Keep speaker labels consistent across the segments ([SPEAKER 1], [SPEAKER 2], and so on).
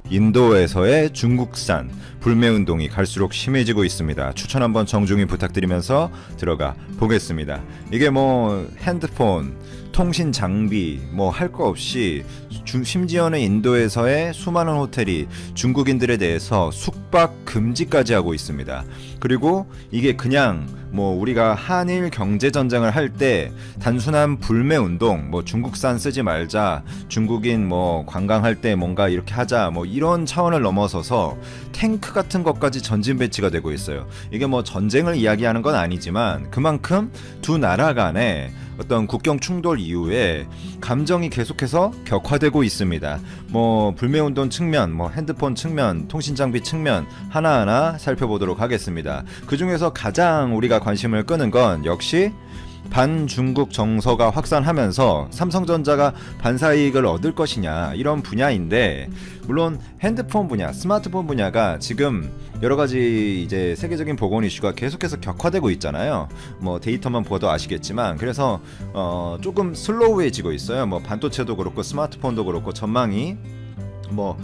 [SPEAKER 1] 인도에서의 중국산 불매운동이 갈수록 심해지고 있습니다. 추천 한번 정중히 부탁드리면서 들어가 보겠습니다. 이게 뭐 핸드폰, 통신 장비 뭐 할 거 없이 심지어는 인도에서의 수많은 호텔이 중국인들에 대해서 숙박 금지까지 하고 있습니다. 그리고 이게 그냥 뭐 우리가 한일 경제 전쟁을 할 때 단순한 불매 운동, 뭐 중국산 쓰지 말자, 중국인 뭐 관광할 때 뭔가 이렇게 하자, 뭐 이런 차원을 넘어서서 탱크 같은 것까지 전진 배치가 되고 있어요. 이게 뭐 전쟁을 이야기하는 건 아니지만 그만큼 두 나라 간에 어떤 국경 충돌 이후에 감정이 계속해서 격화되고 있습니다. 뭐 불매운동 측면, 뭐 핸드폰 측면, 통신장비 측면 하나하나 살펴보도록 하겠습니다. 그 중에서 가장 우리가 관심을 끄는 건 역시 반중국 정서가 확산하면서 삼성전자가 반사이익을 얻을 것이냐 이런 분야인데, 물론 핸드폰 분야, 스마트폰 분야가 지금 여러 가지 이제 세계적인 보건 이슈가 계속해서 격화되고 있잖아요. 뭐 데이터만 보도 아시겠지만, 그래서 조금 슬로우해지고 있어요. 뭐 반도체도 그렇고 스마트폰도 그렇고 전망이 뭐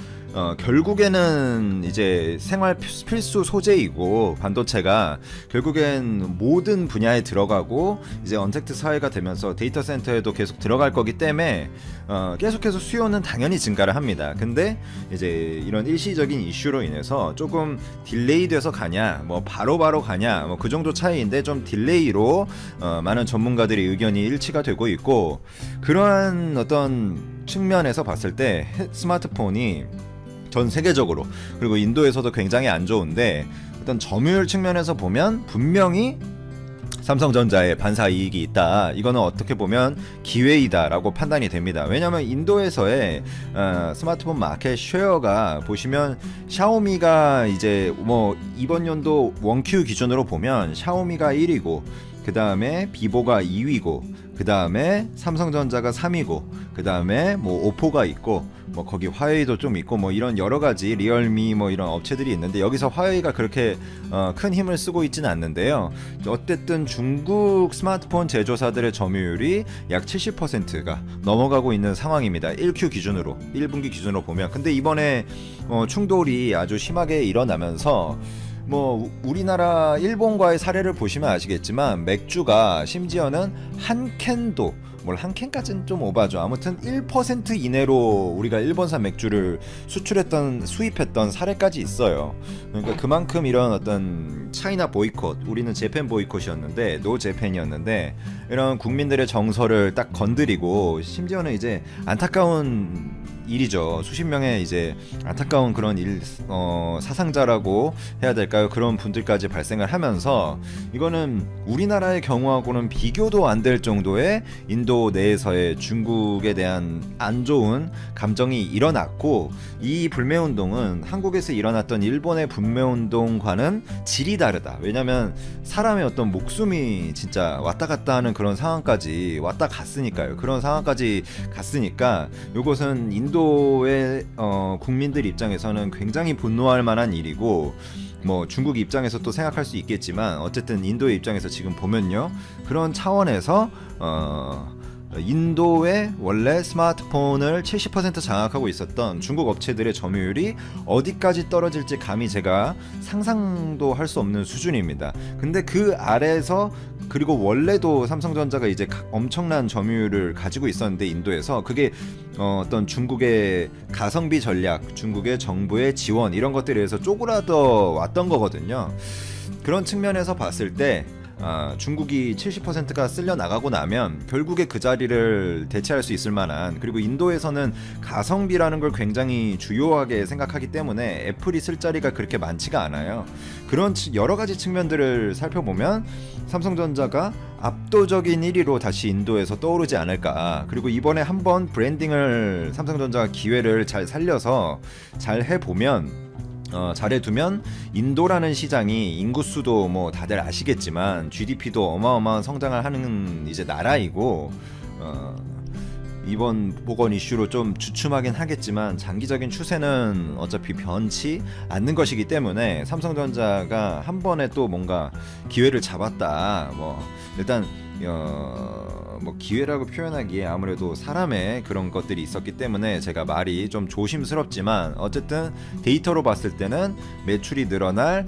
[SPEAKER 1] 결국에는 이제 생활 필수 소재이고, 반도체가 결국엔 모든 분야에 들어가고 이제 언택트 사회가 되면서 데이터 센터에도 계속 들어갈 거기 때문에 계속해서 수요는 당연히 증가를 합니다. 근데 이제 이런 일시적인 이슈로 인해서 조금 딜레이 돼서 가냐, 뭐 바로바로 가냐, 뭐 그 정도 차이인데 좀 딜레이로 많은 전문가들의 의견이 일치가 되고 있고, 그러한 어떤 측면에서 봤을 때 스마트폰이 전 세계적으로, 그리고 인도에서도 굉장히 안 좋은데, 어떤 점유율 측면에서 보면 분명히 삼성전자의 반사 이익이 있다. 이거는 어떻게 보면 기회이다라고 판단이 됩니다. 왜냐하면 인도에서의 스마트폰 마켓 쉐어가 보시면 샤오미가 이제 뭐 이번 연도 원큐 기준으로 보면 샤오미가 1위고, 그 다음에 비보가 2위고, 그 다음에 삼성전자가 3위고, 그 다음에 뭐 오포가 있고, 뭐 거기 화웨이도 좀 있고, 뭐 이런 여러 가지 리얼미 뭐 이런 업체들이 있는데, 여기서 화웨이가 그렇게 큰 힘을 쓰고 있지는 않는데요. 어쨌든 중국 스마트폰 제조사들의 점유율이 약 70%가 넘어가고 있는 상황입니다. 1Q 기준으로, 1분기 기준으로 보면. 근데 이번에 충돌이 아주 심하게 일어나면서 뭐 우리나라 일본과의 사례를 보시면 아시겠지만, 맥주가 심지어는 한 캔도, 뭘 한 캔까지는 좀 오바죠. 아무튼 1% 이내로 우리가 일본산 맥주를 수입했던 사례까지 있어요. 그러니까 그만큼 이런 어떤 차이나 보이콧, 우리는 재팬 보이콧이었는데 노 재팬이었는데, 이런 국민들의 정서를 딱 건드리고, 심지어는 이제 안타까운 일이죠. 수십 명의 이제 안타까운 그런 사상자라고 해야 될까요? 그런 분들까지 발생을 하면서, 이거는 우리나라의 경우하고는 비교도 안 될 정도의 인도 내에서의 중국에 대한 안 좋은 감정이 일어났고, 이 불매운동은 한국에서 일어났던 일본의 불매운동과는 질이 다르다. 왜냐면 사람의 어떤 목숨이 진짜 왔다 갔다 하는 그런 상황까지 왔다 갔으니까요. 그런 상황까지 갔으니까 이것은 인도의 국민들 입장에서는 굉장히 분노할 만한 일이고, 뭐 중국 입장에서 또 생각할 수 있겠지만, 어쨌든 인도의 입장에서 지금 보면요, 그런 차원에서 인도의 원래 스마트폰을 70% 장악하고 있었던 중국 업체들의 점유율이 어디까지 떨어질지 감히 제가 상상도 할 수 없는 수준입니다. 근데 그 아래에서, 그리고 원래도 삼성전자가 이제 엄청난 점유율을 가지고 있었는데 인도에서, 그게 어떤 중국의 가성비 전략, 중국의 정부의 지원, 이런 것들에 의해서 쪼그라져 왔던 거거든요. 그런 측면에서 봤을 때 중국이 70%가 쓸려 나가고 나면 결국에 그 자리를 대체할 수 있을 만한, 그리고 인도에서는 가성비라는 걸 굉장히 주요하게 생각하기 때문에 애플이 쓸 자리가 그렇게 많지가 않아요. 그런 여러 가지 측면들을 살펴보면 삼성전자가 압도적인 1위로 다시 인도에서 떠오르지 않을까. 그리고 이번에 한번 브랜딩을 삼성전자가 기회를 잘 살려서 잘 해보면, 잘해두면 인도라는 시장이 인구수도 뭐 다들 아시겠지만 GDP도 어마어마한 성장을 하는 이제 나라이고, 이번 보건 이슈로 좀 주춤하긴 하겠지만 장기적인 추세는 어차피 변치 않는 것이기 때문에, 삼성전자가 한 번에 또 뭔가 기회를 잡았다, 뭐 일단 뭐 기회라고 표현하기에 아무래도 사람의 그런 것들이 있었기 때문에 제가 말이 좀 조심스럽지만 어쨌든 데이터로 봤을 때는 매출이 늘어날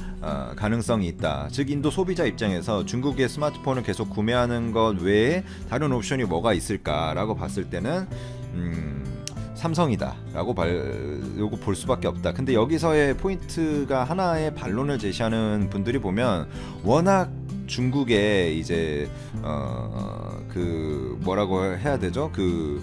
[SPEAKER 1] 가능성이 있다. 즉 인도 소비자 입장에서 중국의 스마트폰을 계속 구매하는 것 외에 다른 옵션이 뭐가 있을까라고 봤을 때는 삼성이다라고 요거 볼 수밖에 없다. 근데 여기서의 포인트가 하나의 반론을 제시하는 분들이 보면 워낙 중국에 이제 그 뭐라고 해야 되죠? 그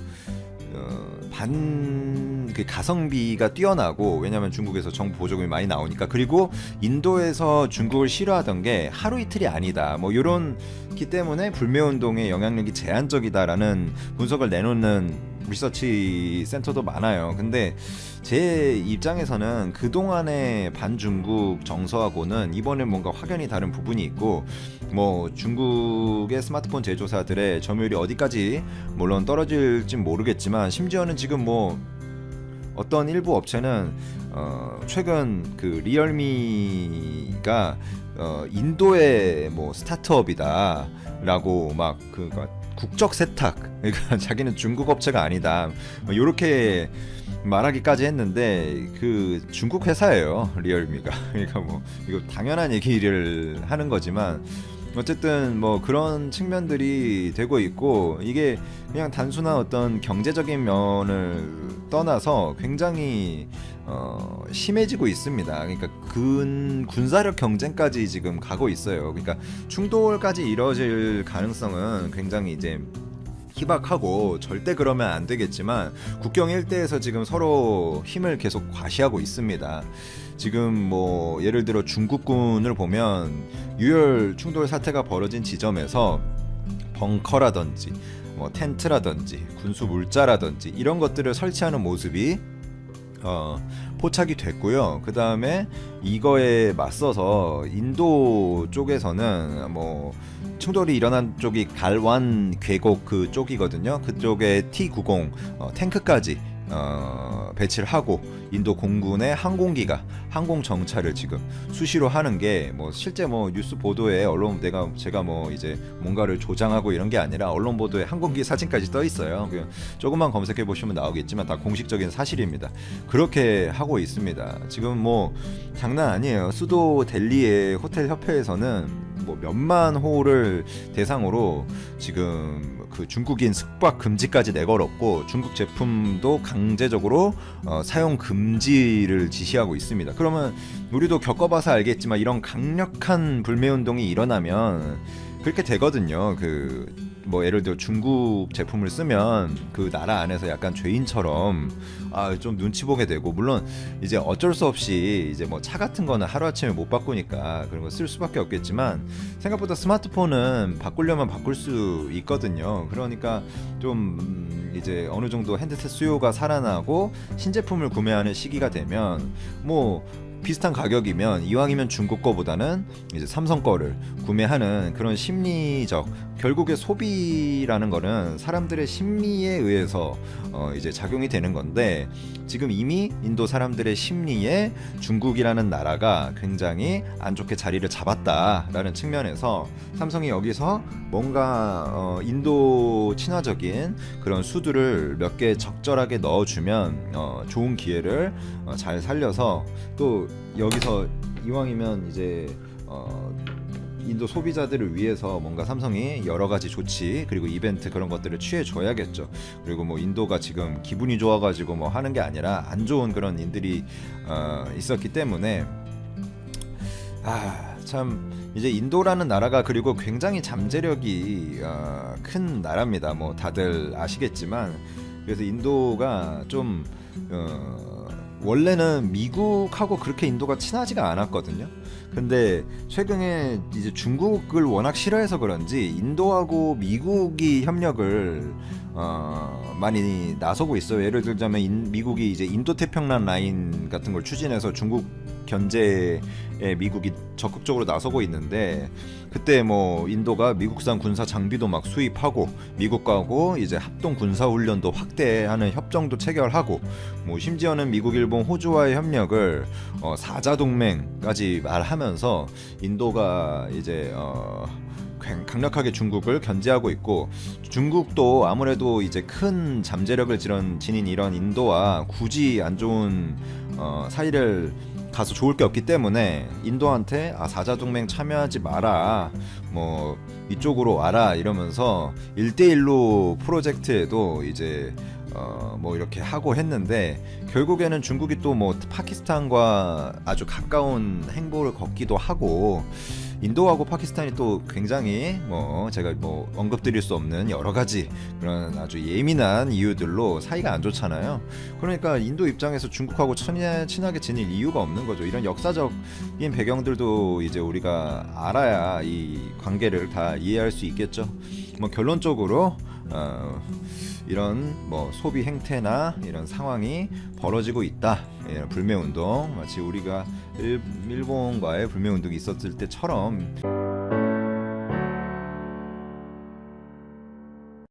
[SPEAKER 1] 가성비가 뛰어나고, 왜냐면 중국에서 정부 보조금이 많이 나오니까. 그리고 인도에서 중국을 싫어하던 게 하루 이틀이 아니다, 뭐 요런 기 때문에 불매운동의 영향력이 제한적이다라는 분석을 내놓는 리서치 센터도 많아요. 근데 제 입장에서는 그동안의 반중국 정서하고는 이번에 뭔가 확연히 다른 부분이 있고, 뭐 중국의 스마트폰 제조사들의 점유율이 어디까지 물론 떨어질진 모르겠지만, 심지어는 지금 뭐 어떤 일부 업체는 최근 그 리얼미가 인도의 뭐 스타트업이다라고 막 국적 세탁, 그러니까 자기는 중국 업체가 아니다, 뭐 이렇게 말하기까지 했는데 그 중국 회사예요, 리얼미가. 그러니까 뭐 이거 당연한 얘기를 하는 거지만 어쨌든 뭐 그런 측면들이 되고 있고, 이게 그냥 단순한 어떤 경제적인 면을 떠나서 굉장히 심해지고 있습니다. 그러니까 군사력 경쟁까지 지금 가고 있어요. 그러니까 충돌까지 이뤄질 가능성은 굉장히 이제 희박하고, 절대 그러면 안 되겠지만 국경 일대에서 지금 서로 힘을 계속 과시하고 있습니다. 지금 뭐 예를 들어 중국군을 보면 유혈 충돌 사태가 벌어진 지점에서 벙커라든지 뭐 텐트라든지 군수 물자라든지 이런 것들을 설치하는 모습이 포착이 됐고요. 그 다음에 이거에 맞서서 인도 쪽에서는 뭐 충돌이 일어난 쪽이 갈완 계곡 그 쪽이거든요. 그쪽에 T-90 탱크까지 배치를 하고 인도 공군의 항공기가 항공 정찰을 지금 수시로 하는 게, 뭐 실제 뭐 뉴스 보도에 제가 뭐 이제 뭔가를 조장하고 이런 게 아니라 언론 보도에 항공기 사진까지 떠 있어요. 조금만 검색해 보시면 나오겠지만 다 공식적인 사실입니다. 그렇게 하고 있습니다. 지금 뭐 장난 아니에요. 수도 델리의 호텔 협회에서는 뭐 몇만 호를 대상으로 지금 그 중국인 숙박 금지까지 내걸었고, 중국 제품도 강제적으로 사용 금지를 지시하고 있습니다. 그러면 우리도 겪어봐서 알겠지만 이런 강력한 불매운동이 일어나면 그렇게 되거든요. 뭐 예를 들어 중국 제품을 쓰면 그 나라 안에서 약간 죄인처럼 좀 눈치 보게 되고, 물론 이제 어쩔 수 없이 이제 뭐 차 같은 거는 하루아침에 못 바꾸니까 그런 거 쓸 수밖에 없겠지만, 생각보다 스마트폰은 바꾸려면 바꿀 수 있거든요. 그러니까 좀 이제 어느 정도 핸드셋 수요가 살아나고 신제품을 구매하는 시기가 되면 뭐 비슷한 가격이면 이왕이면 중국 거보다는 이제 삼성 거를 구매하는 그런 심리적, 결국에 소비라는 거는 사람들의 심리에 의해서 이제 작용이 되는 건데, 지금 이미 인도 사람들의 심리에 중국이라는 나라가 굉장히 안 좋게 자리를 잡았다라는 측면에서 삼성이 여기서 뭔가 인도 친화적인 그런 수들을 몇 개 적절하게 넣어주면 좋은 기회를 잘 살려서, 또 여기서 이왕이면 이제 인도 소비자들을 위해서 뭔가 삼성이 여러 가지 조치 그리고 이벤트 그런 것들을 취해줘야겠죠. 그리고 뭐 인도가 지금 기분이 좋아가지고 뭐 하는 게 아니라 안 좋은 그런 일들이 있었기 때문에 참 이제 인도라는 나라가, 그리고 굉장히 잠재력이 큰 나라입니다. 뭐 다들 아시겠지만, 그래서 인도가 좀 원래는 미국하고 그렇게 인도가 친하지가 않았거든요. 근데 최근에 이제 중국을 워낙 싫어해서 그런지 인도하고 미국이 협력을 많이 나서고 있어요. 예를 들자면 미국이 이제 인도 태평양 라인 같은 걸 추진해서 중국 견제에 미국이 적극적으로 나서고 있는데, 그때 뭐 인도가 미국산 군사 장비도 막 수입하고 미국하고 이제 합동 군사 훈련도 확대하는 협정도 체결하고, 뭐 심지어는 미국, 일본, 호주와의 협력을 사자 동맹까지 말하면서 인도가 이제 강력하게 중국을 견제하고 있고, 중국도 아무래도 이제 큰 잠재력을 지닌 이런 인도와 굳이 안 좋은 사이를 가서 좋을 게 없기 때문에 인도한테 사자동맹 참여하지 마라, 뭐 이쪽으로 와라 이러면서 1대1로 프로젝트에도 이제 뭐 이렇게 하고 했는데, 결국에는 중국이 또 뭐 파키스탄과 아주 가까운 행보를 걷기도 하고, 인도하고 파키스탄이 또 굉장히 뭐 제가 뭐 언급드릴 수 없는 여러 가지 그런 아주 예민한 이유들로 사이가 안 좋잖아요. 그러니까 인도 입장에서 중국하고 친하게 지낼 이유가 없는 거죠. 이런 역사적인 배경들도 이제 우리가 알아야 이 관계를 다 이해할 수 있겠죠. 뭐 결론적으로 이런 뭐 소비 행태나 이런 상황이 벌어지고 있다. 이런 불매 운동, 마치 우리가 일본과의 불매 운동이 있었을 때처럼